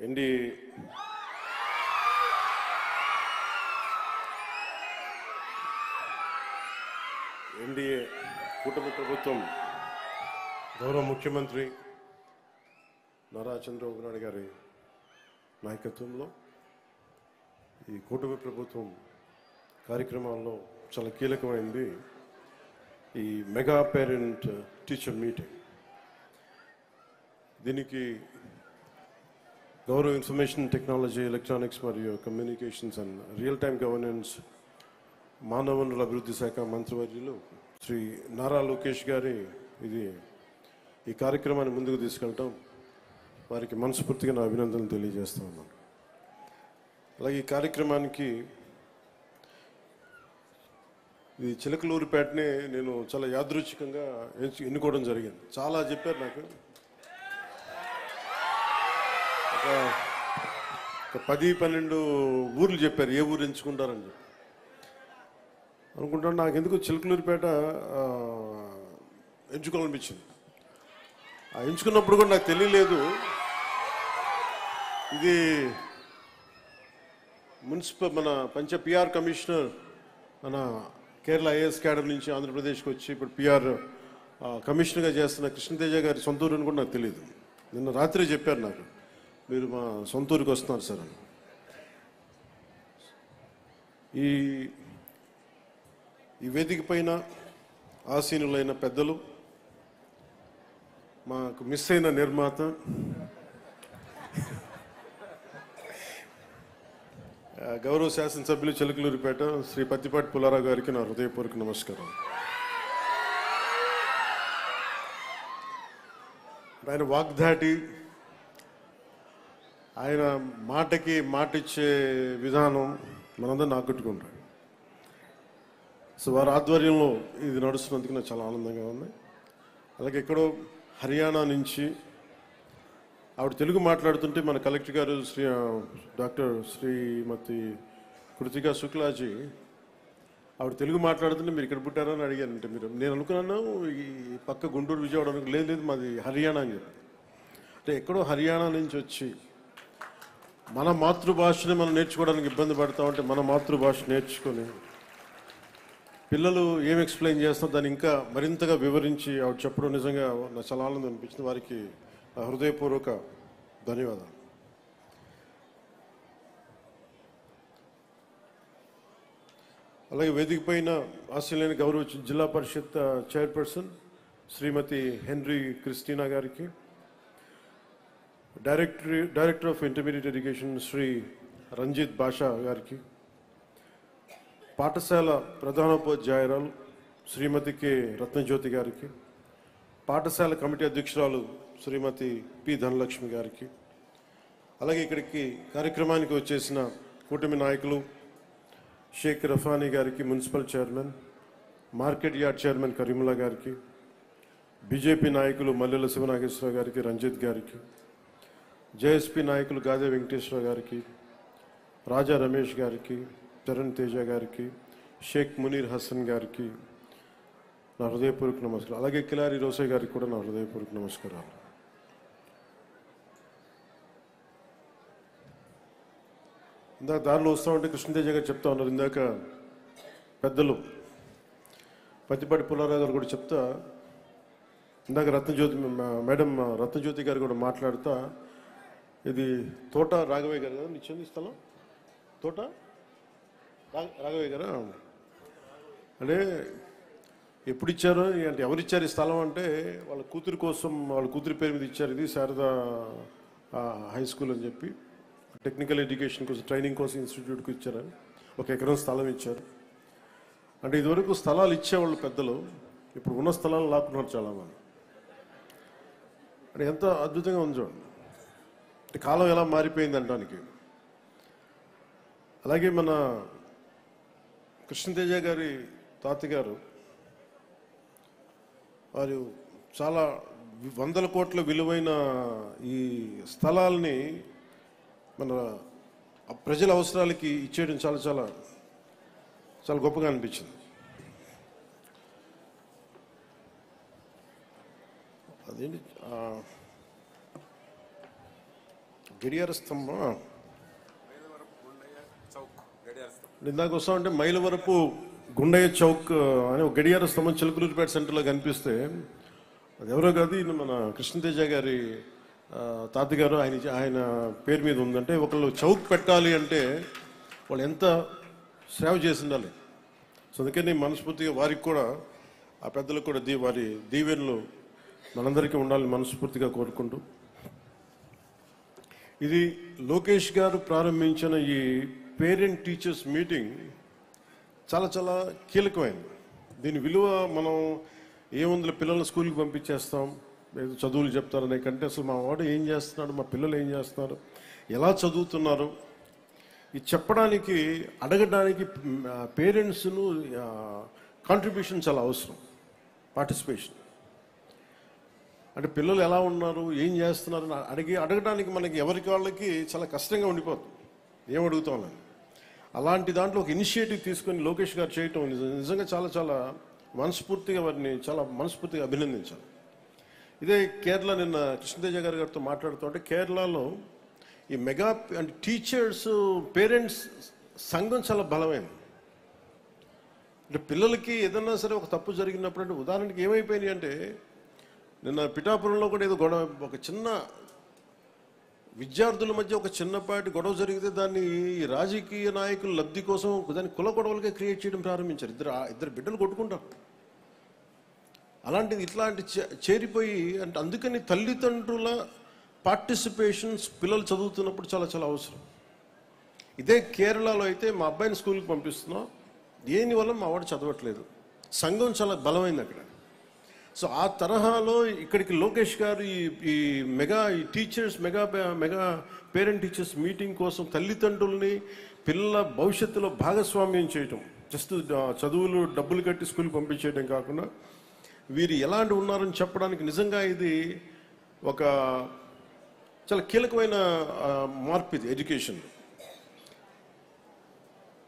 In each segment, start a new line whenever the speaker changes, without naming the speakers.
NDA కూటమి ప్రభుత్వం గౌరవ ముఖ్యమంత్రి నారా చంద్రబాబు నాయుడు గారి నాయకత్వంలో ఈ కూటమి ప్రభుత్వం కార్యక్రమాల్లో చాలా కీలకమైంది ఈ మెగా పేరెంట్ టీచర్ మీటింగ్. దీనికి గౌరవ ఇన్ఫర్మేషన్ టెక్నాలజీ, ఎలక్ట్రానిక్స్ మరియు communications and real time governance మానవ వనరుల అభివృద్ధి శాఖ మంత్రివర్యులు శ్రీ నారా లోకేష్ గారి ఈ కార్యక్రమాన్ని ముందుకు తీసుకెళ్ళటం వారికి మనస్ఫూర్తిగా నా అభినందనలు తెలియజేస్తూ ఉన్నాను. అలాగే ఈ కార్యక్రమానికి ఈ చిలకలూరిపేటనే నేను చాలా యాదృచ్ఛికంగా ఎన్నుకోవడం జరిగింది. చాలా చెప్పారు నాకు, ఒక 10-12 ఊర్లు చెప్పారు, ఏ ఊరు ఎంచుకుంటారని చెప్పి అనుకుంటాను. నాకు ఎందుకు చిలకలూరిపేట ఎంచుకోవాలనిపించింది. ఎంచుకున్నప్పుడు కూడా నాకు తెలియలేదు ఇది మన పిఆర్ కమిషనర్ మన కేరళ ఐఏఎస్ క్యాడర్ నుంచి ఆంధ్రప్రదేశ్కి వచ్చి ఇప్పుడు పిఆర్ కమిషనర్గా చేస్తున్న కృష్ణతేజ గారి సొంత ఊరు అని కూడా నాకు తెలియదు. నిన్న రాత్రి చెప్పారు నాకు, మీరు మా సొంత ఊరికి వస్తున్నారు సార్ అని. ఈ వేదిక పైన ఆసీనులైన పెద్దలు, మాకు మిస్ అయిన నిర్మాత గౌరవ శాసనసభ్యులు చిలకలూరిపేట శ్రీ పత్తిపాటి పుల్లారావు గారికి నా హృదయపూర్వక నమస్కారం. ఆయన వాగ్దాటి, ఆయన మాటకి మాటిచ్చే విధానం మనందరిని ఆకట్టుకుంటాడు. సో వారి ఆధ్వర్యంలో ఇది నడుస్తున్నందుకు నాకు చాలా ఆనందంగా ఉంది. అలాగే ఎక్కడో హర్యానా నుంచి ఆవిడ తెలుగు మాట్లాడుతుంటే మన కలెక్టర్ గారు డాక్టర్ శ్రీమతి కృతికా శుక్లాజీ ఆవిడ తెలుగు మాట్లాడుతుంటే మీరు ఇక్కడ పుట్టారని అడిగారంటే నేను అనుకున్నాను ఈ పక్క గుంటూరు విజయవాడ లేదు మాది హర్యానా అని చెప్పి. అంటే ఎక్కడో హర్యానా నుంచి వచ్చి మన మాతృభాషని మనం నేర్చుకోవడానికి ఇబ్బంది పడతామంటే మన మాతృభాష నేర్చుకొని పిల్లలు ఏం ఎక్స్ప్లెయిన్ చేస్తారో దాన్ని ఇంకా మరింతగా వివరించి ఆవిడ చెప్పడం నిజంగా నాకు చాలా ఆనందం అనిపించింది. వారికి హృదయపూర్వక ధన్యవాదాలు. అలాగే వేదిక పైన ఆస్ట్రేలియన్ గౌరవ zilla parishad chairperson Srimati Henry Christina గారికి, director of intermediate education Sri Ranjith Basha గారికి, పాఠశాల ప్రధానోపాధ్యాయురాలు శ్రీమతి కె రత్నజ్యోతి గారికి, పాఠశాల కమిటీ అధ్యక్షురాలు శ్రీమతి పి ధనలక్ష్మి గారికి, అలాగే ఇక్కడికి కార్యక్రమానికి వచ్చేసిన కూటమి నాయకులు షేక్ రఫానీ గారికి, municipal chairman, market yard chairman Karimullah గారికి, బీజేపీ నాయకులు మల్లెల శివనాగేశ్వరరావు గారికి, రంజిత్ గారికి, జేఎస్పీ నాయకులు గాదే వెంకటేశ్వరరావు గారికి, రాజా రమేష్ గారికి, చరణ్ తేజ గారికి, షేక్ మునీర్ హసన్ గారికి నా హృదయపూర్వక నమస్కారం. అలాగే కిలారి రోసే గారికి కూడా నా హృదయపూర్వక నమస్కారాలు. ఇందాక దారిలో వస్తామంటే కృష్ణతేజ గారు చెప్తా ఉన్నారు, ఇందాక పెద్దలు పత్తిపాటి పుల్లారావు గారు కూడా చెప్తా, ఇందాక మేడం రత్నజ్యోతి గారు కూడా మాట్లాడుతా, ఇది తోట రాఘవయ్య గారు కదా నిచ్చింది స్థలం, తోట రాఘవయ్య గారా అంటే ఎప్పుడు ఇచ్చారు అంటే ఎవరిచ్చారు ఈ స్థలం అంటే వాళ్ళ కూతురి కోసం, వాళ్ళ కూతురి పేరు మీద ఇచ్చారు. ఇది శారదా హై స్కూల్ అని చెప్పి టెక్నికల్ ఎడ్యుకేషన్ కోసం ట్రైనింగ్ కోసం ఇన్స్టిట్యూట్కి ఇచ్చారని 1 ఎకరం స్థలం ఇచ్చారు. అంటే ఇదివరకు స్థలాలు ఇచ్చేవాళ్ళు పెద్దలు, ఇప్పుడు ఉన్న స్థలాలు లాక్కున్నారు చాలామంది. అంటే ఎంత అద్భుతంగా ఉంది చూడండి, అంటే కాలం ఎలా మారిపోయింది అనడానికి. అలాగే మన కృష్ణతేజ గారి తాతగారు వారు చాలా 100 కోట్ల విలువైన ఈ స్థలాల్ని మన ప్రజల అవసరాలకి ఇచ్చేయడం చాలా చాలా చాలా గొప్పగా అనిపించింది. అదేంటి గడియార స్తంభం ఇందాక వస్తామంటే మైలవరపు గుండయ్య చౌక్ అని ఒక గడియార స్తంభం చిలకలూరిపేట సెంటర్లో కనిపిస్తే అది ఎవరో కాదు, ఈయన మన కృష్ణతేజ గారి తాతగారు, ఆయన పేరు మీద ఉందంటే ఒకళ్ళు చౌక్ పెట్టాలి అంటే వాళ్ళు ఎంత సేవ చేసి ఉండాలి. సో అందుకని మనస్ఫూర్తిగా వారికి కూడా, ఆ పెద్దలకు కూడా వారి దీవెనలు మనందరికీ ఉండాలని మనస్ఫూర్తిగా కోరుకుంటూ, ఇది లోకేష్ గారు ప్రారంభించిన ఈ పేరెంట్ టీచర్స్ మీటింగ్ చాలా చాలా కీలకమైంది. దీని విలువ మనం ఏముంది, పిల్లల్ని స్కూల్కి పంపించేస్తాం, ఏదో చదువులు చెప్తారనే కంటే అసలు మా వాడు ఏం చేస్తున్నాడు, మా పిల్లలు ఏం చేస్తున్నారు, ఎలా చదువుతున్నారు, ఇది చెప్పడానికి, అడగడానికి పేరెంట్స్ను కాంట్రిబ్యూషన్ చాలా అవసరం, పార్టిసిపేషన్. అంటే పిల్లలు ఎలా ఉన్నారు, ఏం చేస్తున్నారు అడగడానికి మనకి ఎవరికి వాళ్ళకి చాలా కష్టంగా ఉండిపోతుంది, ఏం అడుగుతామని. అలాంటి దాంట్లో ఒక ఇనిషియేటివ్ తీసుకొని లోకేష్ గారు చేయటం నిజంగా చాలా చాలా మనస్ఫూర్తిగా, వారిని చాలా మనస్ఫూర్తిగా అభినందించాలి. ఇదే కేరళ, నిన్న కృష్ణతేజ గారితో మాట్లాడుతూ ఉంటే కేరళలో ఈ మెగా అంటే టీచర్స్ పేరెంట్స్ సంఘం చాలా బలమైంది. అంటే పిల్లలకి ఏదన్నా సరే ఒక తప్పు జరిగినప్పుడు, అంటే ఉదాహరణకి ఏమైపోయినాయి అంటే నిన్న పిఠాపురంలో కూడా ఏదో గొడవ, ఒక చిన్న విద్యార్థుల మధ్య ఒక చిన్నపాటి గొడవ జరిగితే దాన్ని రాజకీయ నాయకుల లబ్ధి కోసం దాన్ని కుల గొడవలుగా క్రియేట్ చేయడం ప్రారంభించారు. ఇద్దరు బిడ్డలు కొట్టుకుంటారు. అలాంటిది ఇట్లాంటి చేరిపోయి, అంటే అందుకని తల్లిదండ్రుల పార్టిసిపేషన్స్ పిల్లలు చదువుతున్నప్పుడు చాలా చాలా అవసరం. ఇదే కేరళలో అయితే మా అబ్బాయిని స్కూల్కి పంపిస్తున్నాం, దేనివల్ల మా వాడు చదవట్లేదు, సంఘం చాలా బలమైంది అక్కడ. సో ఆ తరహాలో ఇక్కడికి లోకేష్ గారు ఈ teachers mega parent teachers meeting కోసం తల్లిదండ్రుల్ని పిల్లల భవిష్యత్తులో భాగస్వామ్యం చేయటం, జస్ట్ చదువులు డబ్బులు కట్టి స్కూల్కి పంపించేయడం కాకుండా వీరు ఎలాంటి ఉన్నారని చెప్పడానికి నిజంగా ఇది ఒక చాలా కీలకమైన మార్పు. ఇది ఎడ్యుకేషన్.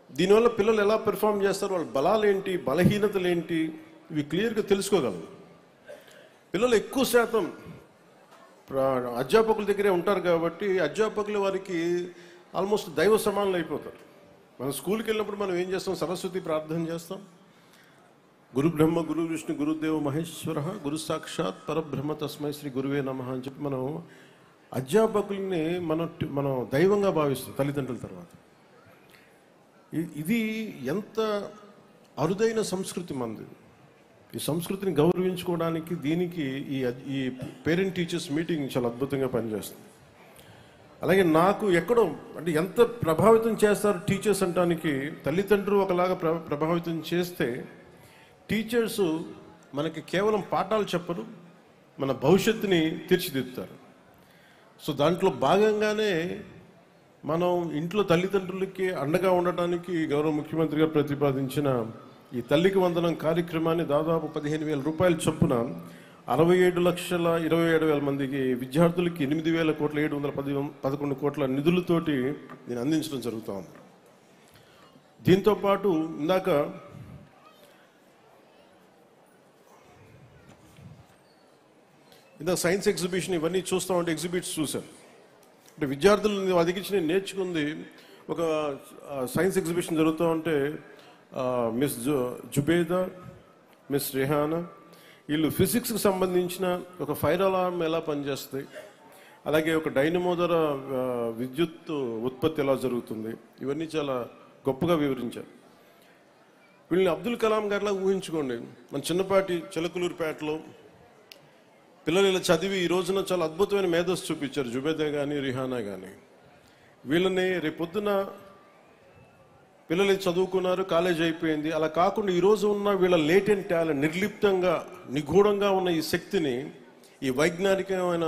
దీనివల్ల పిల్లలు ఎలా పెర్ఫామ్ చేస్తారు, వాళ్ళ బలాలు ఏంటి, బలహీనతలు ఏంటి, ఇవి క్లియర్గా తెలుసుకోగలరు. పిల్లలు ఎక్కువ శాతం అధ్యాపకుల దగ్గరే ఉంటారు కాబట్టి అధ్యాపకులు వారికి ఆల్మోస్ట్ దైవ సమానులు అయిపోతారు. మనం స్కూల్కి వెళ్ళినప్పుడు మనం ఏం చేస్తాం, సరస్వతి ప్రార్థన చేస్తాం, గురు బ్రహ్మ గురు విష్ణు గురుదేవ మహేశ్వర గురు సాక్షాత్ పరబ్రహ్మ తస్మై శ్రీ గురువే నమః అని చెప్పి మనం అధ్యాపకుల్ని మనం దైవంగా భావిస్తాం తల్లిదండ్రుల తర్వాత. ఇది ఎంత అరుదైన సంస్కృతి మనది. ఈ సంస్కృతిని గౌరవించుకోవడానికి దీనికి ఈ పేరెంట్ టీచర్స్ మీటింగ్ చాలా అద్భుతంగా పనిచేస్తుంది. అలాగే నాకు ఎక్కడో అంటే ఎంత ప్రభావితం చేస్తారు టీచర్స్ అంటానికి, తల్లిదండ్రులు ఒకలాగా ప్రభావితం చేస్తే టీచర్స్ మనకి కేవలం పాఠాలు చెప్పరు, మన భవిష్యత్తుని తీర్చిదిద్దుతారు. సో దాంట్లో భాగంగానే మనం ఇంట్లో తల్లిదండ్రులకి అండగా ఉండటానికి గౌరవ ముఖ్యమంత్రి గారు ప్రతిపాదించిన ఈ తల్లికి వందనం కార్యక్రమాన్ని దాదాపు 15,000 రూపాయల చొప్పున 67,27,000 మందికి విద్యార్థులకి 8,711 కోట్ల నిధులతోటి నేను అందించడం జరుగుతూ ఉంది. దీంతోపాటు ఇందాక సైన్స్ ఎగ్జిబిషన్ ఇవన్నీ చూస్తూ ఉంటే ఎగ్జిబిట్స్ చూశాను. అంటే విద్యార్థులు అదిగించి నేను నేర్చుకుంది, ఒక సైన్స్ ఎగ్జిబిషన్ జరుగుతూ ఉంటే మిస్ జుబేదా, మిస్ రెహానా వీళ్ళు ఫిజిక్స్కి సంబంధించిన ఒక ఫైర్ అలారం ఎలా పనిచేస్తాయి, అలాగే ఒక డైనమో ద్వారా విద్యుత్ ఉత్పత్తి ఎలా జరుగుతుంది, ఇవన్నీ చాలా గొప్పగా వివరించారు. వీళ్ళని అబ్దుల్ కలాం గారిలా ఊహించుకోండి. మన చిన్నపాటి చిలకలూరిపేటలో పిల్లలు ఇలా చదివి ఈ రోజున చాలా అద్భుతమైన మేధస్సు చూపించారు, జుబేదా కానీ రిహానా కానీ. వీళ్ళని రేపొద్దున పిల్లలు చదువుకున్నారు, కాలేజ్ అయిపోయింది, అలా కాకుండా ఈరోజు ఉన్న వీళ్ళ లేటెంట్ టాలెంట్, నిర్లిప్తంగా నిగూఢంగా ఉన్న ఈ శక్తిని, ఈ వైజ్ఞానికమైన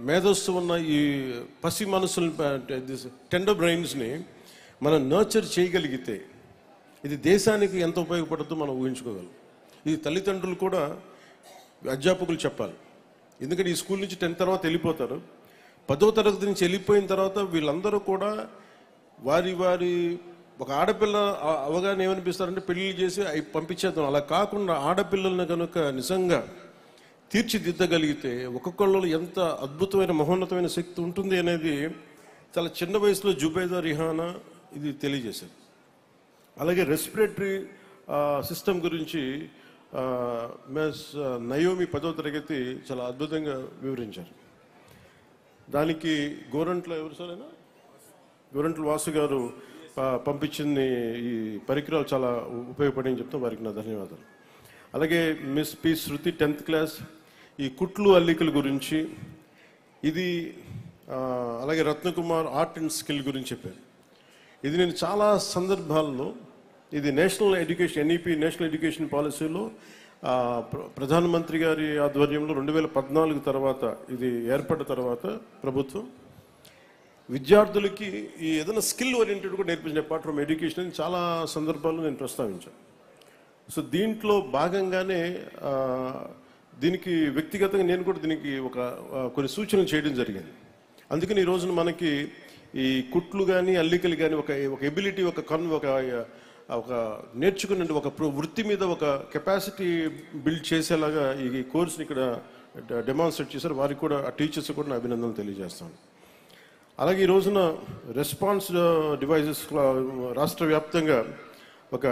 మేధస్సు ఉన్న ఈ పసి మనసులు, టెండర్ బ్రెయిన్స్ని మనం నర్చర్ చేయగలిగితే ఇది దేశానికి ఎంత ఉపయోగపడుతుందో మనం ఊహించుకోగలం. ఇది తల్లిదండ్రులు కూడా అధ్యాపకులు చెప్పాలి. ఎందుకంటే ఈ స్కూల్ నుంచి 10th తర్వాత వెళ్ళిపోతారు, 10వ తరగతి నుంచి వెళ్ళిపోయిన తర్వాత వీళ్ళందరూ కూడా వారి ఒక ఆడపిల్ల అవగాహన ఏమనిపిస్తారంటే పెళ్లి చేసి అవి పంపించేద్దాం. అలా కాకుండా ఆడపిల్లల్ని కనుక నిజంగా తీర్చిదిద్దగలిగితే ఒక్కొక్కళ్ళు ఎంత అద్భుతమైన మహోన్నతమైన శక్తి ఉంటుంది అనేది చాలా చిన్న వయసులో జుబైదా రిహానా ఇది తెలియజేశారు. అలాగే రెస్పిరేటరీ సిస్టమ్ గురించి మిస్ నయోమి 10వ తరగతి చాలా అద్భుతంగా వివరించారు. దానికి గోరంట్ల ఎవరు సార్ గోరంట్ల వాసు గారు పంపించింది ఈ పరికరాలు చాలా ఉపయోగపడి చెప్తాం, వారికి నా ధన్యవాదాలు. అలాగే మిస్ పి శృతి 10th క్లాస్ ఈ కుట్లు అల్లికల గురించి ఇది, అలాగే రత్నకుమార్ ఆర్ట్ అండ్ స్కిల్ గురించి చెప్పారు. ఇది నేను చాలా సందర్భాల్లో ఇది national education NEP national education పాలసీలో ప్రధానమంత్రి గారి ఆధ్వర్యంలో 2014 తర్వాత ఇది ఏర్పడిన తర్వాత ప్రభుత్వం విద్యార్థులకి ఈ ఏదైనా స్కిల్ ఓరియంటెడ్ కూడా నేర్పించిన అపార్ట్ ఫ్రమ్ ఎడ్యుకేషన్ అని చాలా సందర్భాల్లో నేను ప్రస్తావించాను. సో దీంట్లో భాగంగానే దీనికి వ్యక్తిగతంగా నేను కూడా దీనికి కొన్ని సూచనలు చేయడం జరిగింది. అందుకని ఈ రోజున మనకి ఈ కుట్లు కానీ అల్లికలు కానీ ఒక ఎబిలిటీ ఒక నేర్చుకునే ఒక వృత్తి మీద ఒక కెపాసిటీ బిల్డ్ చేసేలాగా ఈ కోర్సుని ఇక్కడ డెమాన్స్ట్రేట్ చేశారు. వారికి కూడా ఆ టీచర్స్ కూడా నా అభినందనలు తెలియజేస్తాను. అలాగే ఈ రోజున రెస్పాన్స్ డివైజెస్ రాష్ట్ర వ్యాప్తంగా ఒక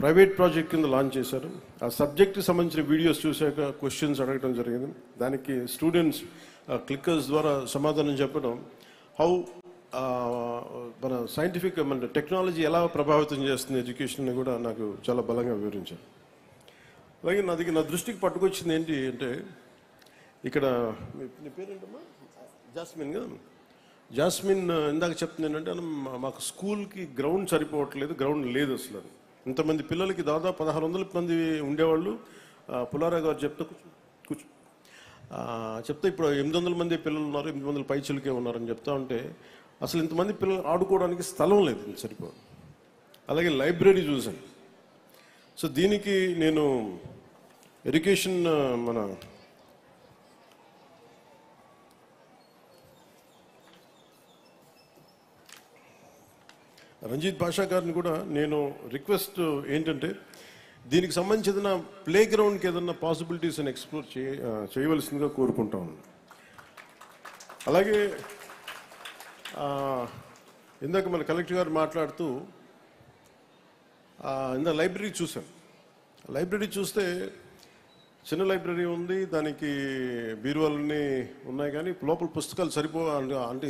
ప్రైవేట్ ప్రాజెక్ట్ కింద లాంచ్ చేశారు. ఆ సబ్జెక్ట్కి సంబంధించిన వీడియోస్ చూశాక క్వశ్చన్స్ అడగడం జరిగింది. దానికి స్టూడెంట్స్ క్లిక్కర్స్ ద్వారా సమాధానం చెప్పడం, హౌ మన సైంటిఫిక్ మన టెక్నాలజీ ఎలా ప్రభావితం చేస్తుంది ఎడ్యుకేషన్ కూడా నాకు చాలా బలంగా వివరించారు. అలాగే నా దృష్టికి పట్టుకొచ్చింది ఏంటి అంటే, ఇక్కడ నీ పేరేంటమ్మా? జాస్మిన్ కదా. జాస్మిన్ ఇందాక చెప్తుంది ఏంటంటే, మాకు స్కూల్కి గ్రౌండ్ సరిపోవట్లేదు, గ్రౌండ్ లేదు అసలు. ఇంతమంది పిల్లలకి దాదాపు 1600 మంది ఉండేవాళ్ళు. పుల్లారావు గారు చెప్తే ఇప్పుడు 800 మంది పిల్లలు ఉన్నారు, 800 పైచులకే ఉన్నారని చెప్తా ఉంటే అసలు ఇంతమంది పిల్లలు ఆడుకోవడానికి స్థలం లేదు, సరిపోదు. అలాగే లైబ్రరీ చూశాను. సో దీనికి నేను ఎడ్యుకేషన్ మన రంజిత్ భాషా గారిని కూడా నేను రిక్వెస్ట్ ఏంటంటే, దీనికి సంబంధించిన ప్లే గ్రౌండ్కి ఏదన్నా పాసిబిలిటీస్ అని ఎక్స్ప్లోర్ చేయవలసిందిగా కోరుకుంటా ఉన్నాను. అలాగే ఇందాక మన కలెక్టర్ గారు మాట్లాడుతూ ఇందాక లైబ్రరీ చూశాను. లైబ్రరీ చూస్తే చిన్న లైబ్రరీ ఉంది, దానికి బీరువాలన్నీ ఉన్నాయి, కానీ లోపల పుస్తకాలు అంటే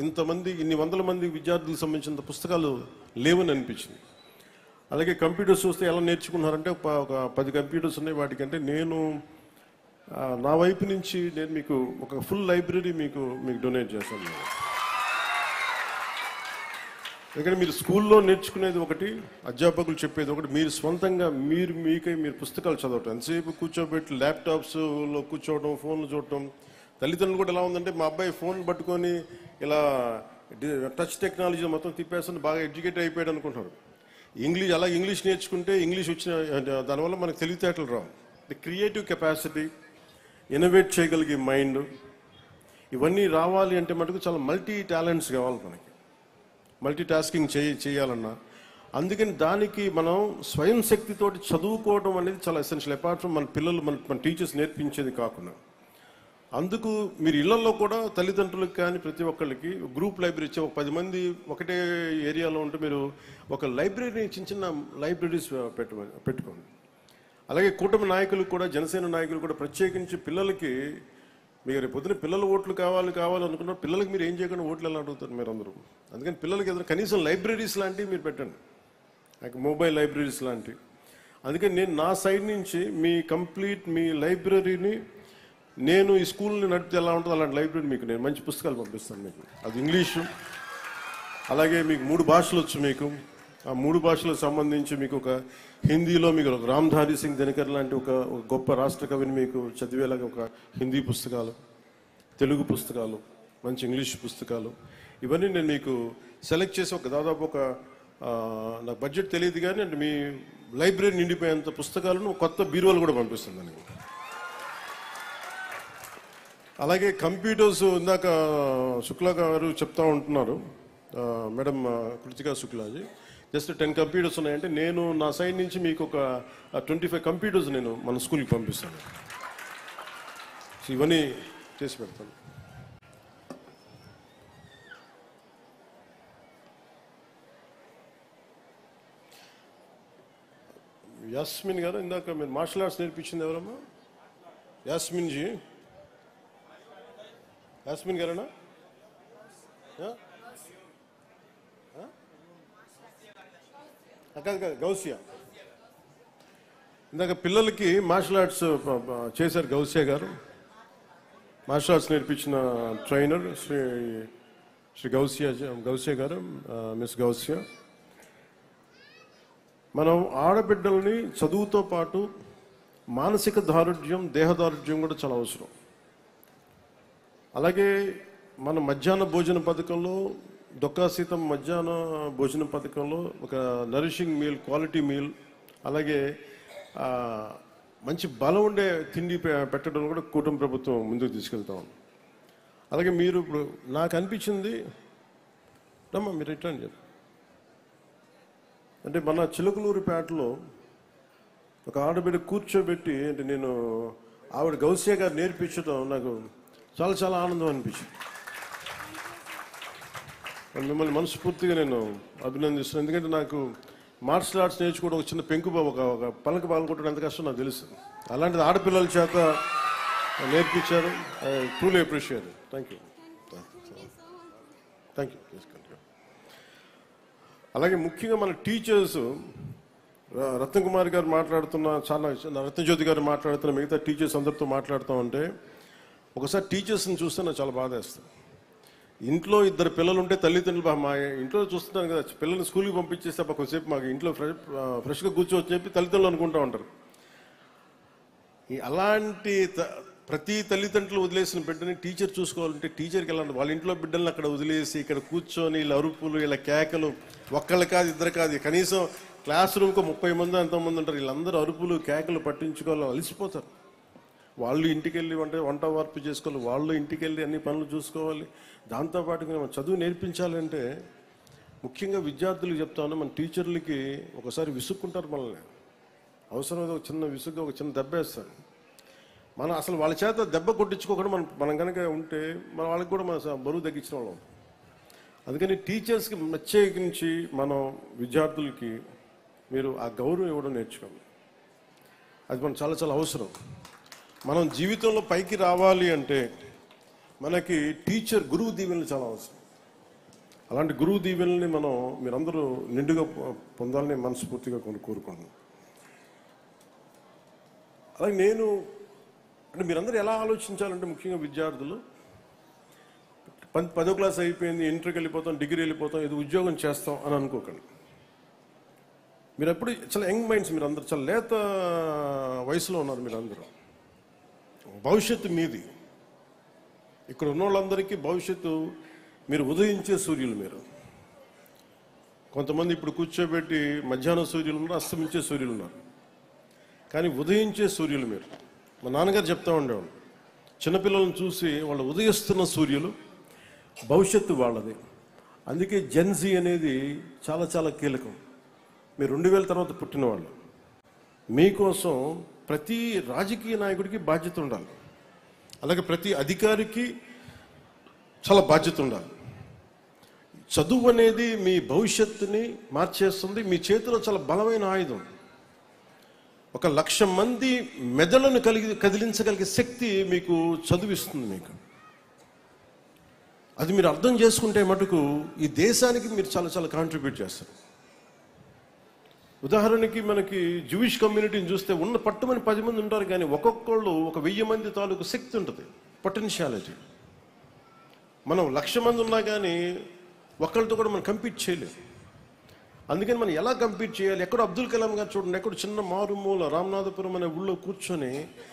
ఇన్ని వందల మంది విద్యార్థులకు సంబంధించిన పుస్తకాలు లేవని అనిపించింది. అలాగే కంప్యూటర్స్ చూస్తే ఎలా నేర్చుకున్నారంటే ఒక 10 కంప్యూటర్స్ ఉన్నాయి. వాటికంటే నేను నా వైపు నుంచి నేను మీకు ఒక ఫుల్ లైబ్రరీ మీకు డొనేట్ చేస్తాను. ఎందుకంటే మీరు స్కూల్లో నేర్చుకునేది ఒకటి, అధ్యాపకులు చెప్పేది ఒకటి, మీరు స్వంతంగా మీరు పుస్తకాలు చదవటం. ఎంతసేపు కూర్చోబెట్టి ల్యాప్టాప్స్లో కూర్చోవడం, ఫోన్లు చూడటం. తల్లిదండ్రులు కూడా ఎలా ఉందంటే, మా అబ్బాయి ఫోన్ పట్టుకొని ఇలా టచ్ టెక్నాలజీ మొత్తం తిప్పేస్తుంది, బాగా ఎడ్యుకేట్ అయిపోయాడు అనుకుంటున్నారు. ఇంగ్లీష్ నేర్చుకుంటే ఇంగ్లీష్ వచ్చిన దానివల్ల మనకు తెలివితేటలు రావు. ది క్రియేటివ్ కెపాసిటీ, ఇన్నోవేట్ చేయగలిగే మైండ్, ఇవన్నీ రావాలి అంటే మటుకు చాలా మల్టీ టాలెంట్స్ కావాలి మనకి. మల్టీ టాస్కింగ్ చేయాలన్నా. అందుకని దానికి మనం స్వయం శక్తితోటి చదువుకోవడం అనేది చాలా ఎసెన్షియల్. అపార్ట్ ఫ్రమ్ మన టీచర్స్ నేర్పించేది కాకుండా. అందుకు మీరు ఇళ్లలో కూడా తల్లిదండ్రులకు కానీ ప్రతి ఒక్కళ్ళకి గ్రూప్ లైబ్రరీ ఇచ్చే ఒక 10 మంది ఒకటే ఏరియాలో ఉంటే మీరు ఒక లైబ్రరీ చిన్న లైబ్రరీస్ పెట్టుకోండి. అలాగే కూటమి నాయకులు కూడా, జనసేన నాయకులు కూడా ప్రత్యేకించి పిల్లలకి, మీరు రేపు పొద్దున పిల్లల ఓట్లు కావాలనుకున్న పిల్లలకి మీరు ఏం చేయకుండా ఓట్లు ఎలా అడుగుతారు మీరు అందరూ. అందుకని పిల్లలకి ఏదైనా కనీసం లైబ్రరీస్ లాంటివి మీరు పెట్టండి, నాకు మొబైల్ లైబ్రరీస్ లాంటివి. అందుకని నేను నా సైడ్ నుంచి మీ లైబ్రరీని నేను ఈ స్కూల్ని నడిపితే ఎలా ఉంటుందో అలాంటి లైబ్రరీ మీకు నేను మంచి పుస్తకాలు పంపిస్తాను మీకు. అది ఇంగ్లీషు, అలాగే మీకు 3 భాషలు వచ్చు. మీకు ఆ 3 భాషలకు సంబంధించి మీకు ఒక హిందీలో మీకు రామ్ధారి సింగ్ దినకర్ లాంటి ఒక గొప్ప రాష్ట్ర కవిని మీకు చదివేలాగా ఒక హిందీ పుస్తకాలు, తెలుగు పుస్తకాలు, మంచి ఇంగ్లీష్ పుస్తకాలు, ఇవన్నీ నేను మీకు సెలెక్ట్ చేసి దాదాపు నాకు బడ్జెట్ తెలియదు కానీ అంటే మీ లైబ్రరీ నిండిపోయేంత పుస్తకాలను కొత్త బీరువాలు కూడా పంపిస్తుంది దానికి. అలాగే కంప్యూటర్స్ ఇందాక శుక్లా గారు చెప్తా ఉంటున్నారు, madam Kritika Shuklaji, just 10 computers ఉన్నాయంటే నేను నా సైడ్ నుంచి మీకు ఒక 25 కంప్యూటర్స్ నేను మన స్కూల్కి పంపిస్తాను. ఇవన్నీ చేసి పెడతాను. యాస్మిన్ గారు, ఇందాక మీరు మార్షల్ ఆర్ట్స్ నేర్పించింది ఎవరమ్మా? యాస్మిన్ జీ, యాస్మిన్ గారేనా? కాదు కాదు, గౌసియా. ఇందాక పిల్లలకి మార్షల్ ఆర్ట్స్ చేశారు గౌసియా గారు. మార్షల్ ఆర్ట్స్ నేర్పించిన ట్రైనర్ శ్రీ గౌసియా గారు, మిస్ గౌసియా. మనం ఆడబిడ్డల్ని చదువుతో పాటు మానసిక దారుఢ్యం, దేహ దారుఢ్యం కూడా చాలా అవసరం. అలాగే మన మధ్యాహ్న భోజన పథకంలో, డొక్కా సీతం మధ్యాహ్న భోజన పథకంలో ఒక నరిషింగ్ మీల్, క్వాలిటీ మీల్, అలాగే మంచి బలం ఉండే తిండి పెట్టడం కూడా కూటమి ప్రభుత్వం ముందుకు తీసుకెళ్తాం. అలాగే మీరు ఇప్పుడు నాకు అనిపించింది, రమ్మా మీరు రిటర్న్ చెప్పండి. అంటే మన చిలకలూరిపేటలో ఒక ఆడబిడ్డ కూర్చోబెట్టి, అంటే నేను ఆవిడ గౌసియా గారు నేర్పించడం నాకు చాలా చాలా ఆనందం అనిపించింది. మిమ్మల్ని మనస్ఫూర్తిగా నేను అభినందిస్తున్నాను. ఎందుకంటే నాకు మార్షల్ ఆర్ట్స్ నేర్చుకోవడం ఒక చిన్న పెంకు, ఒక పలక పాల్గొట్టడం ఎంత కష్టం నాకు తెలుసు. అలాంటిది ఆడపిల్లల చేత నేర్పించారు. I truly appreciate. Thank you. Thank you. అలాగే ముఖ్యంగా మన టీచర్స్, రత్నకుమారి గారు మాట్లాడుతున్న, చాలా రత్నజ్యోతి గారు మాట్లాడుతున్న, మిగతా టీచర్స్ అందరితో మాట్లాడుతూ ఉంటే ఒకసారి టీచర్స్ని చూస్తే నాకు చాలా బాధ వేస్తుంది. ఇంట్లో ఇద్దరు పిల్లలు ఉంటే తల్లిదండ్రులు, మా ఇంట్లో చూస్తున్నాను కదా, పిల్లల్ని స్కూల్కి పంపించేస్తే కొంచెంసేపు మాకు ఇంట్లో ఫ్రెష్గా కూర్చోవచ్చని చెప్పి తల్లిదండ్రులు అనుకుంటూ ఉంటారు. అలాంటి ప్రతి తల్లిదండ్రులు వదిలేసిన బిడ్డని టీచర్ చూసుకోవాలంటే టీచర్కి వెళ్ళాలి. వాళ్ళ ఇంట్లో బిడ్డల్ని అక్కడ వదిలేసి ఇక్కడ కూర్చొని వీళ్ళ అరుపులు, వీళ్ళ కేకలు, ఒక్కళ్ళు కాదు ఇద్దరు కాదు, కనీసం క్లాస్ రూమ్కి 30 మంది ఎంతోమంది ఉంటారు, వీళ్ళందరూ అరుపులు కేకలు పట్టించుకోవాలి, అలసిపోతారు. వాళ్ళు ఇంటికి వెళ్ళి వంట వార్పు చేసుకోవాలి, వాళ్ళు ఇంటికి వెళ్ళి అన్ని పనులు చూసుకోవాలి. దాంతోపాటు మనం చదువు నేర్పించాలంటే ముఖ్యంగా విద్యార్థులకు చెప్తాను, మన టీచర్లకి ఒకసారి విసుక్కుంటారు మనల్ని. అవసరమైతే ఒక చిన్న విసుగ్గా ఒక చిన్న దెబ్బ వేస్తారు. మనం అసలు వాళ్ళ చేత దెబ్బ కొట్టించుకోకుండా మనం కనుక ఉంటే మన వాళ్ళకి కూడా మన బరువు తగ్గించిన వాళ్ళం. అందుకని టీచర్స్కి ప్రత్యేకించి మనం విద్యార్థులకి మీరు ఆ గౌరవం ఇవ్వడం నేర్చుకోండి. అది మనం చాలా చాలా అవసరం. మనం జీవితంలో పైకి రావాలి అంటే మనకి టీచర్, గురువు దీవెనలు చాలా అవసరం. అలాంటి గురువు దీవెనల్ని మీరందరూ నిండుగా పొందాలని మనస్ఫూర్తిగా కోరుకుంటున్నాను. అలాగే అంటే మీరందరూ ఎలా ఆలోచించాలంటే, ముఖ్యంగా విద్యార్థులు 10వ క్లాస్ అయిపోయింది, ఇంటర్కి వెళ్ళిపోతాం, డిగ్రీ వెళ్ళిపోతాం, ఇది ఉద్యోగం చేస్తాం అని అనుకోకండి. మీరు ఎప్పుడు చాలా యంగ్ మైండ్స్, మీరందరూ చాలా లేత వయసులో ఉన్నారు. మీరందరూ భవిష్యత్తు మీది. ఇక్కడ ఉన్న వాళ్ళందరికీ భవిష్యత్తు మీరు ఉదయించే సూర్యులు. మీరు కొంతమంది ఇప్పుడు కూర్చోబెట్టి మధ్యాహ్నం సూర్యులు ఉన్నారు, అస్తమించే సూర్యులు ఉన్నారు, కానీ ఉదయించే సూర్యులు మీరు. మా నాన్నగారు చెప్తా ఉండేవాళ్ళు, చిన్నపిల్లలను చూసి వాళ్ళు ఉదయిస్తున్న సూర్యులు, భవిష్యత్తు వాళ్ళది. అందుకే జెన్జీ అనేది చాలా చాలా కీలకం. మీరు 2000 తర్వాత పుట్టిన వాళ్ళు. మీకోసం ప్రతి రాజకీయ నాయకుడికి బాధ్యత ఉండాలి, అలాగే ప్రతి అధికారికి చాలా బాధ్యత ఉండాలి. చదువు అనేది మీ భవిష్యత్తుని మార్చేస్తుంది. మీ చేతిలో చాలా బలమైన ఆయుధం. 1,00,000 మంది మెదడును కదిలించగలిగే శక్తి మీకు చదువిస్తుంది. మీకు అది మీరు అర్థం చేసుకుంటే మటుకు ఈ దేశానికి మీరు చాలా చాలా కాంట్రిబ్యూట్ చేస్తారు. ఉదాహరణకి మనకి జూయిష్ కమ్యూనిటీని చూస్తే పట్టుమని 10 మంది ఉంటారు, కానీ ఒక్కొక్కళ్ళు 1000 మంది తాలూకు శక్తి ఉంటుంది, పొటెన్షియాలిటీ. మనం 1,00,000 మంది ఉన్నా కానీ ఒకళ్ళతో కూడా మనం కంపీట్ చేయలేము. అందుకని మనం ఎలా కంపీట్ చేయాలి? ఎక్కడో అబ్దుల్ కలాం గారు చూడండి, ఎక్కడో చిన్న మారుమూల రామనాథపురం అనే ఊళ్ళో కూర్చొని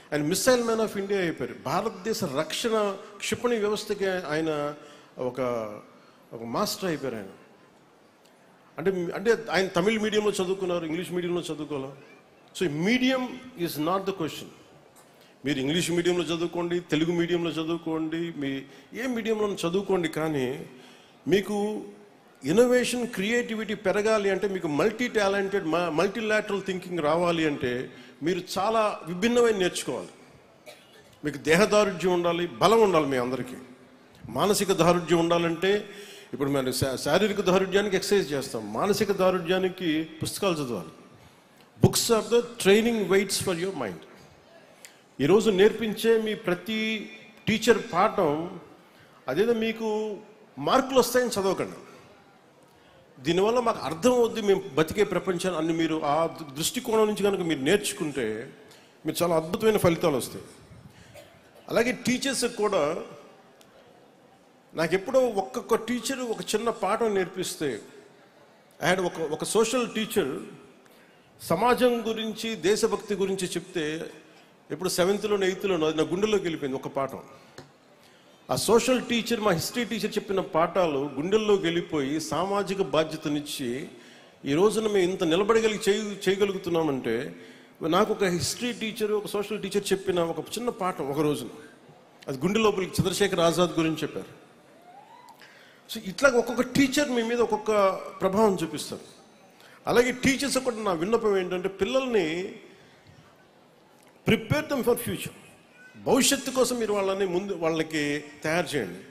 ఆయన మిసైల్ మ్యాన్ ఆఫ్ ఇండియా అయిపోయారు. భారతదేశ రక్షణ క్షిపణి వ్యవస్థకి ఆయన ఒక మాస్టర్ అయిపోయారు ఆయన. అంటే ఆయన తమిళ్ మీడియంలో చదువుకున్నారు, ఇంగ్లీష్ మీడియంలో చదువుకోవాలి. So medium is not the question. మీరు ఇంగ్లీష్ మీడియంలో చదువుకోండి, తెలుగు మీడియంలో చదువుకోండి, మీ ఏ మీడియంలో చదువుకోండి, కానీ మీకు ఇన్నోవేషన్, క్రియేటివిటీ పెరగాలి అంటే, మీకు మల్టీలాటరల్ థింకింగ్ రావాలి అంటే మీరు చాలా విభిన్నమైన నేర్చుకోవాలి. మీకు దేహదారుఢ్యం ఉండాలి, బలం ఉండాలి. మీ అందరికీ మానసిక దారుఢ్యం ఉండాలంటే ఇప్పుడు మనం శారీరక దారుఢ్యానికి ఎక్సర్సైజ్ చేస్తాం, మానసిక దారుఢ్యానికి పుస్తకాలు చదవాలి. Books are the training weights for your mind. ఈరోజు నేర్పించే మీ ప్రతి టీచర్ పాఠం అదేదో మీకు మార్కులు వస్తాయని చదవకండి. దీనివల్ల మాకు అర్థం అవుద్ది మేము బతికే ప్రపంచాన్ని అన్ని మీరు ఆ దృష్టికోణం నుంచి కనుక మీరు నేర్చుకుంటే మీరు చాలా అద్భుతమైన ఫలితాలు వస్తాయి. అలాగే టీచర్స్కి కూడా నాకు ఎప్పుడో ఒక్కొక్క టీచరు ఒక చిన్న పాఠం నేర్పిస్తే, అండ్ ఒక సోషల్ టీచర్ సమాజం గురించి దేశభక్తి గురించి చెప్తే ఎప్పుడు 7th 8th నా గుండెల్లోకి వెళ్ళిపోయింది ఒక పాఠం. ఆ సోషల్ టీచర్, మా హిస్టరీ టీచర్ చెప్పిన పాఠాలు గుండెల్లోకి వెళ్ళిపోయి సామాజిక బాధ్యతనిచ్చి ఈ రోజున మేము ఇంత చేయగలుగుతున్నామంటే నాకు ఒక హిస్టరీ టీచర్, ఒక సోషల్ టీచర్ చెప్పిన ఒక చిన్న పాఠం ఒక రోజున అది గుండె లోపలికి చంద్రశేఖర్ ఆజాద్ గురించి చెప్పారు. సో ఇట్లా ఒక్కొక్క టీచర్ మీ మీద ఒక్కొక్క ప్రభావం చూపిస్తారు. అలాగే టీచర్స్ కూడా నా విన్నపం ఏంటంటే పిల్లల్ని ప్రిపేర్ దెమ్ ఫర్ ఫ్యూచర్. భవిష్యత్తు కోసం మీరు వాళ్ళకి తయారు చేయండి.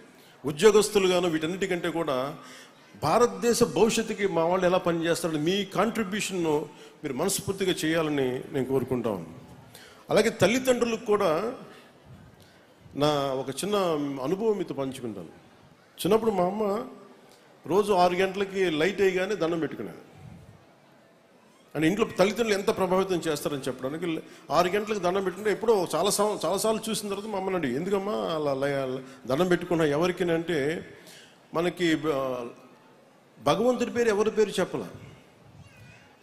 ఉద్యోగస్తులుగాను వీటన్నిటికంటే కూడా భారతదేశ భవిష్యత్తుకి మా వాళ్ళు ఎలా పనిచేస్తారని మీ కాంట్రిబ్యూషన్ను మీరు మనస్ఫూర్తిగా చేయాలని నేను కోరుకుంటాను. అలాగే తల్లిదండ్రులకు కూడా నా ఒక చిన్న అనుభవం మీతో పంచుకుంటాను. చిన్నప్పుడు మా అమ్మ రోజు 6 గంటలకి లైట్ వేయగానే దండం పెట్టుకునేది. అని ఇంట్లో తల్లిదండ్రులు ఎంత ప్రభావితం చేస్తారని చెప్పడానికి 6 గంటలకు దండం పెట్టుకుంటే ఎప్పుడో చాలాసార్లు చూసిన తర్వాత మా అమ్మని అడిగి, ఎందుకమ్మా అలా దండం పెట్టుకున్నా ఎవరికి అంటే, మనకి భగవంతుడి పేరు ఎవరి పేరు చెప్పాల.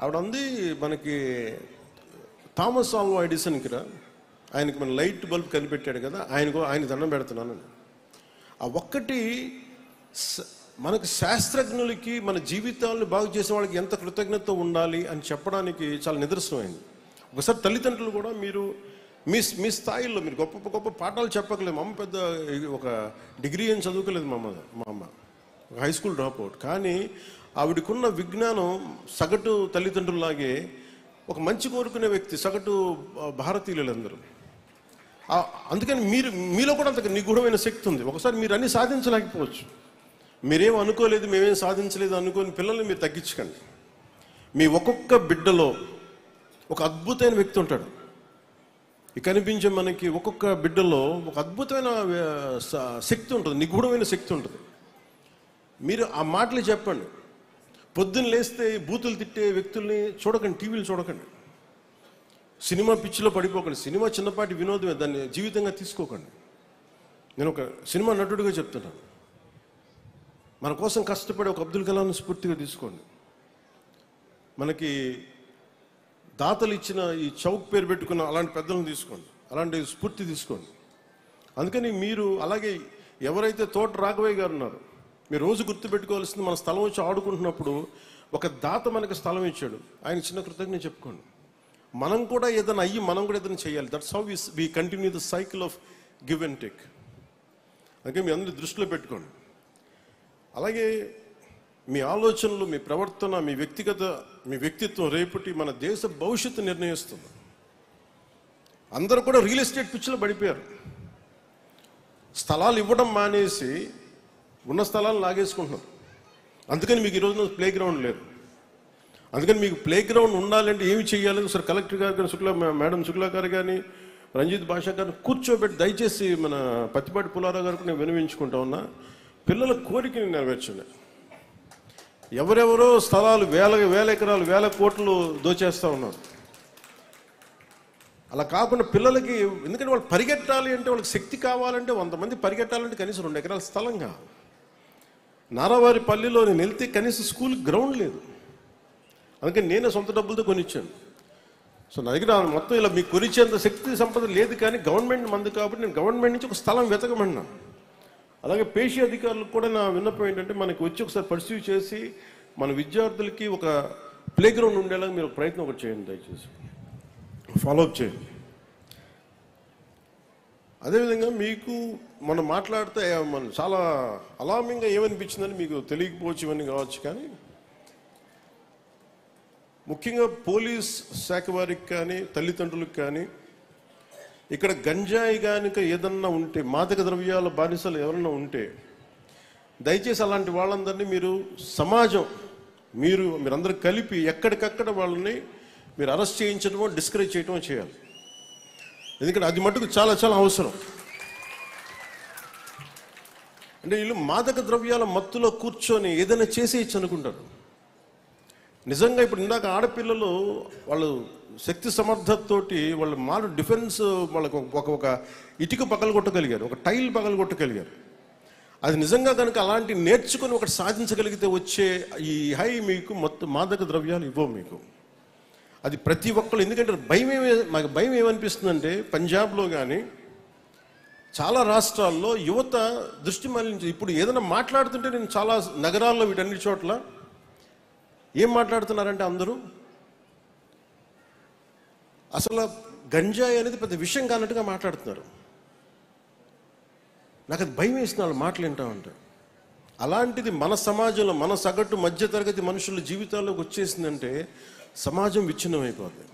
ఆవిడ అంది, మనకి థామస్ ఆల్వా ఎడిసన్కి ఆయనకి మన లైట్ బల్బ్ కనిపెట్టాడు కదా, ఆయన దండం పెడుతున్నాను. ఆ ఒక్కటి మనకు శాస్త్రజ్ఞులకి మన జీవితాలను బాగు చేసే వాళ్ళకి ఎంత కృతజ్ఞత ఉండాలి అని చెప్పడానికి చాలా నిదర్శనమైంది. ఒకసారి తల్లిదండ్రులు కూడా మీరు మీ స్థాయిలో మీరు గొప్ప గొప్ప పాఠాలు చెప్పకలేదు. మా అమ్మ పెద్ద ఒక డిగ్రీ ఏం చదువుకోలేదు. మా అమ్మ ఒక హై స్కూల్ డ్రాప్ అవుట్. కానీ ఆవిడకున్న విజ్ఞానం సగటు తల్లిదండ్రులాగే ఒక మంచి కోరుకునే వ్యక్తి, సగటు భారతీయులందరూ. అందుకని మీలో కూడా అంత నిగూఢమైన శక్తి ఉంది. ఒకసారి మీరు అన్ని సాధించలేకపోవచ్చు, మీరేం అనుకోలేదు, మేమేం సాధించలేదు అనుకోని పిల్లల్ని మీరు తగ్గించకండి. మీ ఒక్కొక్క బిడ్డలో ఒక అద్భుతమైన వ్యక్తి ఉంటాడు. ఈ కనిపించే మనకి ఒక్కొక్క బిడ్డలో ఒక అద్భుతమైన శక్తి ఉంటుంది, నిగూఢమైన శక్తి ఉంటుంది. మీరు ఆ మాటలు చెప్పండి. పొద్దున్న లేస్తే బూతులు తిట్టే వ్యక్తుల్ని చూడకండి, టీవీలు చూడకండి, సినిమా పిచ్చిలో పడిపోకండి. సినిమా చిన్నపాటి వినోదమే, దాన్ని జీవితంగా తీసుకోకండి. నేను ఒక సినిమా నటుడిగా చెప్తున్నాను. మన కోసం కష్టపడే ఒక అబ్దుల్ కలాంని స్ఫూర్తిగా తీసుకోండి. మనకి దాతలు ఇచ్చిన ఈ చౌక్ పేరు పెట్టుకున్న అలాంటి పెద్దలను తీసుకోండి, అలాంటి స్ఫూర్తి తీసుకోండి. అందుకని మీరు అలాగే ఎవరైతే తోట రాఘవయ్య గారు ఉన్నారో, మీరు రోజు గుర్తుపెట్టుకోవాల్సింది, మన స్థలం వచ్చి ఆడుకుంటున్నప్పుడు ఒక దాత మనకి స్థలం ఇచ్చాడు, ఆయన చిన్న కృతజ్ఞత చెప్పుకోండి. మనం కూడా ఏదైనా మనం కూడా ఏదైనా చేయాలి. That's how we continue the cycle of give and take. అందుకే మీ అందరి దృష్టిలో పెట్టుకోండి. అలాగే మీ ఆలోచనలు, మీ ప్రవర్తన, మీ వ్యక్తిత్వం రేపటి మన దేశ భవిష్యత్తు నిర్ణయిస్తుంది. అందరూ కూడా రియల్ ఎస్టేట్ పిచ్చిలో పడిపోయారు. స్థలాలు ఇవ్వడం మానేసి ఉన్న స్థలాలు లాగేసుకుంటున్నారు. అందుకని మీకు ఈరోజు ప్లే గ్రౌండ్ లేదు. అందుకని మీకు ప్లే గ్రౌండ్ ఉండాలంటే ఏమి చేయాలని సార్ కలెక్టర్ గారు కానీ, మేడం శుక్లా గారు కానీ, రంజిత్ భాషా గారిని కూర్చోబెట్టి దయచేసి మన పత్తిపాటి పుల్లారావు గారికి నేను వినవించుకుంటా ఉన్నా, పిల్లల కోరికని నెరవేర్చండి. ఎవరెవరో స్థలాలు వేల ఎకరాలు 1000 కోట్లు దోచేస్తూ ఉన్నారు. అలా కాకుండా పిల్లలకి, ఎందుకంటే వాళ్ళు పరిగెట్టాలి అంటే, వాళ్ళకి శక్తి కావాలంటే, 100 మంది పరిగెట్టాలంటే కనీసం 2 ఎకరాల స్థలం కావాలి. నారావారి పల్లిలో నేను వెళ్తే కనీసం స్కూల్ గ్రౌండ్ లేదు. అందుకని నేనే సొంత డబ్బులతో కొనిచ్చాను. సో నా దగ్గర మొత్తం ఇలా మీకు కొనిచ్చేంత శక్తి సంపద లేదు. కానీ గవర్నమెంట్ మంది కాబట్టి నేను గవర్నమెంట్ నుంచి ఒక స్థలం వెతకమన్నా. అలాగే పేషీ అధికారులకు కూడా నా విన్నపం ఏంటంటే, మనకి వచ్చి ఒకసారి పర్సీవ్ చేసి మన విద్యార్థులకి ఒక ప్లే గ్రౌండ్ ఉండేలాగా మీరు ప్రయత్నం ఒకటి చేయండి, దయచేసి ఫాలోఅప్ చేయండి. అదేవిధంగా మీకు మనం మాట్లాడితే మన చాలా అలామింగ్గా ఏమనిపించిందని మీకు తెలియకపోవచ్చు, ఇవన్నీ కావచ్చు. కానీ ముఖ్యంగా పోలీస్ శాఖ వారికి కానీ, తల్లిదండ్రులకు కానీ, ఇక్కడ గంజాయి కనుక ఏదన్నా ఉంటే, మాదక ద్రవ్యాల బానిసలు ఎవరన్నా ఉంటే, దయచేసి అలాంటి వాళ్ళందరినీ మీరు సమాజం మీరందరూ కలిపి ఎక్కడికక్కడ వాళ్ళని మీరు అరెస్ట్ చేయించడమో డిస్కరేజ్ చేయడమో చేయాలి. ఎందుకంటే అది మటుకు చాలా చాలా అవసరం. అంటే వీళ్ళు మాదక ద్రవ్యాల మత్తులో కూర్చొని ఏదైనా చేసేయచ్చు అనుకుంటారు. నిజంగా ఇప్పుడు ఇందాక ఆడపిల్లలు వాళ్ళు శక్తి సమర్థతతోటి వాళ్ళ డిఫెన్స్ వాళ్ళకు ఒక ఇటుక పగలగొట్టగలిగారు, ఒక టైల్ పగలగొట్టగలిగారు. అది నిజంగా కనుక అలాంటి నేర్చుకొని ఒకటి సాధించగలిగితే వచ్చే ఈ హై మీకు మొత్తం మాదక ద్రవ్యాలు ఇవ్వవు మీకు. అది ప్రతి ఒక్కళ్ళు, ఎందుకంటే మాకు భయం ఏమనిపిస్తుందంటే పంజాబ్లో కానీ చాలా రాష్ట్రాల్లో యువత దృష్టి మళ్లించి ఇప్పుడు ఏదైనా మాట్లాడుతుంటే, నేను చాలా నగరాల్లో వీటన్ని చోట్ల ఏం మాట్లాడుతున్నారంటే అందరూ అసలు గంజాయి అనేది పెద్ద విషయం కానట్టుగా మాట్లాడుతున్నారు. నాకు అది భయం వేసిన వాళ్ళు మాటలు వింటామంటే. అలాంటిది మన సమాజంలో మన సగటు మధ్యతరగతి మనుషుల జీవితాల్లోకి వచ్చేసిందంటే సమాజం విచ్ఛిన్నమైపోతుంది.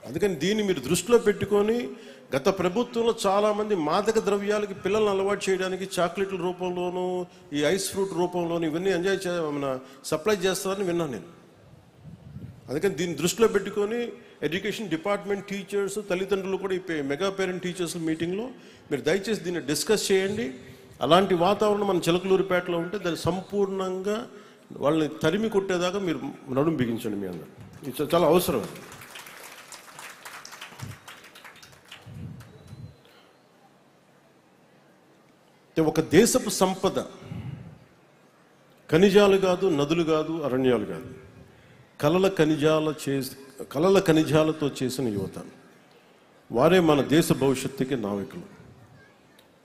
అందుకని దీన్ని మీరు దృష్టిలో పెట్టుకొని, గత ప్రభుత్వంలో చాలామంది మాదక ద్రవ్యాలకి పిల్లల్ని అలవాటు చేయడానికి చాక్లెట్ల రూపంలోనూ ఈ ఐస్ ఫ్రూట్ రూపంలోనూ ఇవన్నీ సప్లై చేస్తారని విన్నాను నేను. అందుకని దీన్ని దృష్టిలో పెట్టుకొని ఎడ్యుకేషన్ డిపార్ట్మెంట్, టీచర్స్, తల్లిదండ్రులు కూడా ఈ మెగా పేరెంట్ టీచర్స్ మీటింగ్లో మీరు దయచేసి దీన్ని డిస్కస్ చేయండి. అలాంటి వాతావరణం మన చిలకలూరిపేటలో ఉంటే దాన్ని సంపూర్ణంగా వాళ్ళని తరిమి కొట్టేదాకా మీరు నడుము బిగించండి. మీ అందరూ ఇది చాలా అవసరం. ఒక దేశపు సంపద ఖనిజాలు కాదు, నదులు కాదు, అరణ్యాలు కాదు, కలల ఖనిజాలతో చేసిన యువత. వారే మన దేశ భవిష్యత్తుకి నావికులు.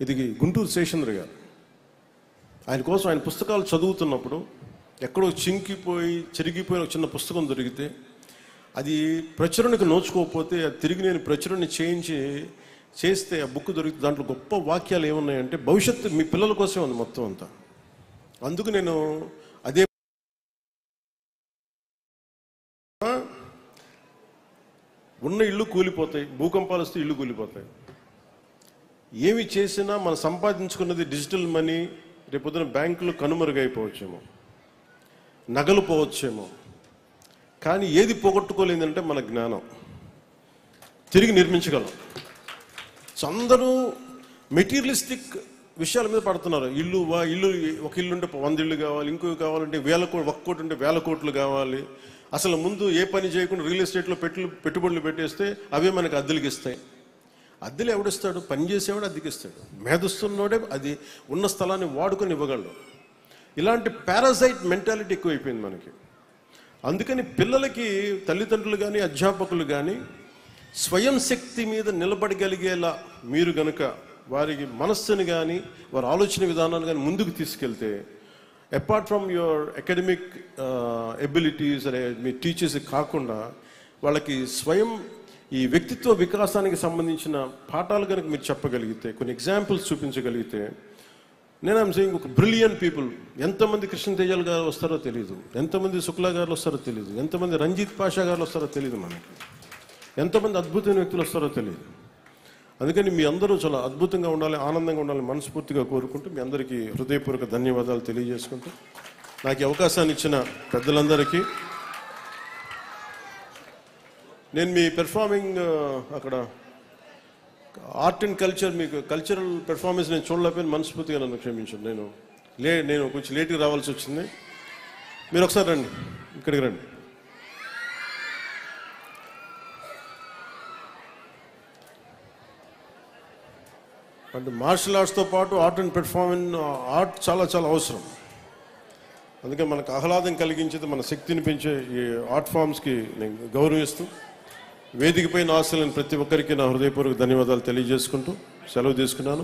ఇది గుంటూరు శేషేంద్ర గారు. ఆయన కోసం ఆయన పుస్తకాలు చదువుతున్నప్పుడు ఎక్కడో చెరిగిపోయిన చిన్న పుస్తకం దొరికితే అది ప్రచురణకు నోచుకోకపోతే అది తిరిగి నేను ప్రచురణ చేస్తే ఆ బుక్ దొరికితే దాంట్లో గొప్ప వాక్యాలు ఏమున్నాయంటే భవిష్యత్తు మీ పిల్లల కోసమే ఉంది మొత్తం అంతా. అందుకు నేను అదే ఉన్న ఇళ్ళు కూలిపోతాయి, భూకంపాలు వస్తే ఇళ్ళు కూలిపోతాయి. ఏమి చేసినా మనం సంపాదించుకున్నది డిజిటల్ మనీ రేపొద్దున బ్యాంకులు కనుమరుగైపోవచ్చేమో, నగలు పోవచ్చేమో, కానీ ఏది పోగొట్టుకోలేదంటే మన జ్ఞానం. తిరిగి నిర్మించగలం. అందరూ మెటీరియలిస్టిక్ విషయాల మీద పడుతున్నారు. ఇల్లు ఒక ఇల్లు ఉంటే 100 ఇళ్ళు కావాలి, ఇంకో కావాలంటే 1 కోటి ఉంటే 1000 కోట్లు కావాలి. అసలు ముందు ఏ పని చేయకుండా రియల్ ఎస్టేట్లో పెట్టుబడులు పెట్టేస్తే అవే మనకు అద్దెలకి ఇస్తాయి. అద్దెలు ఎవడిస్తాడు? పని చేసేవాడు అద్దెకిస్తాడు. మేధస్తున్నోడే అది ఉన్న స్థలాన్ని వాడుకొని ఇవ్వగలడు. ఇలాంటి పారాసైట్ మెంటాలిటీ ఎక్కువైపోయింది మనకి. అందుకని పిల్లలకి తల్లిదండ్రులు కానీ అధ్యాపకులు కానీ స్వయం శక్తి మీద నిలబడగలిగేలా మీరు గనుక వారికి మనస్సుని కానీ వారి ఆలోచన విధానాన్ని కానీ ముందుకు తీసుకెళ్తే, apart from your academic abilities అనే మీ టీచర్స్ కాకుండా వాళ్ళకి స్వయం ఈ వ్యక్తిత్వ వికాసానికి సంబంధించిన పాఠాలు కనుక మీరు చెప్పగలిగితే, కొన్ని ఎగ్జాంపుల్స్ చూపించగలిగితే, నేను ఐమ్ సేయింగ్ ఒక బ్రిలియంట్ పీపుల్. ఎంతమంది కృష్ణ తేజాల్ గారు వస్తారో తెలియదు, ఎంతమంది శుక్లా గారు వస్తారో తెలియదు, ఎంతమంది రంజిత్ పాషా గారు వస్తారో తెలియదు, మనకి ఎంతమంది అద్భుతమైన వ్యక్తులు వస్తారో తెలియదు. అందుకని మీ అందరూ చాలా అద్భుతంగా ఉండాలి, ఆనందంగా ఉండాలి మనస్ఫూర్తిగా కోరుకుంటూ మీ అందరికీ హృదయపూర్వక ధన్యవాదాలు తెలియజేసుకుంటూ, నాకు అవకాశాన్ని ఇచ్చిన పెద్దలందరికీ, నేను మీ పెర్ఫార్మింగ్ అక్కడ ఆర్ట్ అండ్ కల్చర్ మీకు కల్చరల్ పెర్ఫార్మెన్స్ నేను చూడలేకపోయిన మనస్ఫూర్తిగా నన్ను క్షమించండి. నేను కొంచెం లేట్గా రావాల్సి వచ్చింది. మీరు ఒకసారి రండి, ఇక్కడికి రండి. అంటే మార్షల్ ఆర్ట్స్తో పాటు ఆర్ట్ అండ్ పెర్ఫార్మెన్స్ ఆర్ట్ చాలా చాలా అవసరం. అందుకే మనకు ఆహ్లాదం కలిగించేది, మన శక్తిని పెంచే ఈ ఆర్ట్ ఫామ్స్కి నేను గౌరవిస్తూ వేదికపైన ఆశలను ప్రతి ఒక్కరికి నా హృదయపూర్వక ధన్యవాదాలు తెలియజేసుకుంటూ సెలవు తీసుకున్నాను.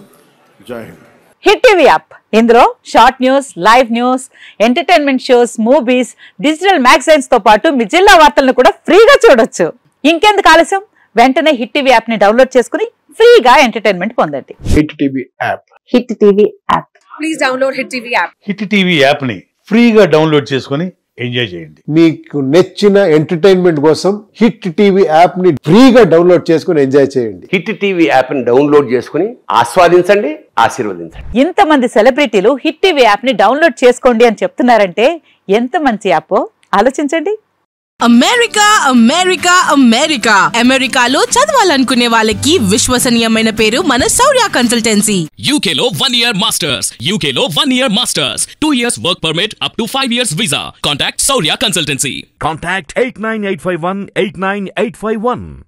జై హింద్.
హిట్ టీవీ యాప్, ఇందులో short news, live news, entertainment shows, movies, digital magazines తో పాటు మీ జిల్లా వార్తలను కూడా ఫ్రీగా చూడొచ్చు. ఇంకెందుకు ఆలస్యం, వెంటనే హిట్ టీవీ యాప్ ని డౌన్లోడ్ చేసుకుని ఫ్రీగా ఎంటర్టైన్మెంట్ పొందండి.
Hit TV app.
Hit TV app. Please download hit TV app.
Hit TV app ని ఫ్రీగా డౌన్లోడ్ చేసుకుని
ఎంజాయ్ చేయండి.
మీకు నచ్చిన ఎంటర్టైన్మెంట్ కోసం హిట్ టీవీ యాప్ ని ఫ్రీగా డౌన్లోడ్ చేసుకుని ఎంజాయ్ చేయండి.
హిట్ టీవీ యాప్ ని డౌన్లోడ్ చేసుకుని ఆస్వాదించండి, ఆశీర్వదించండి.
ఇంతమంది సెలబ్రిటీలు హిట్ టీవీ యాప్ ని డౌన్లోడ్ చేసుకోండి అని చెప్తున్నారంటే ఎంత మంచి యాప్ ఆలోచించండి.
అమెరికా అమెరికా అమెరికా అమెరికాలో చదవాలనుకునే వాళ్ళకి విశ్వసనీయమైన పేరు మన శౌర్య కన్సల్టెన్సీ.
UK లో 1 year masters, UK లో 1 year masters, 2 years work permit up to 5 years visa. Contact Saurya Consultancy.
Contact 89851 89851.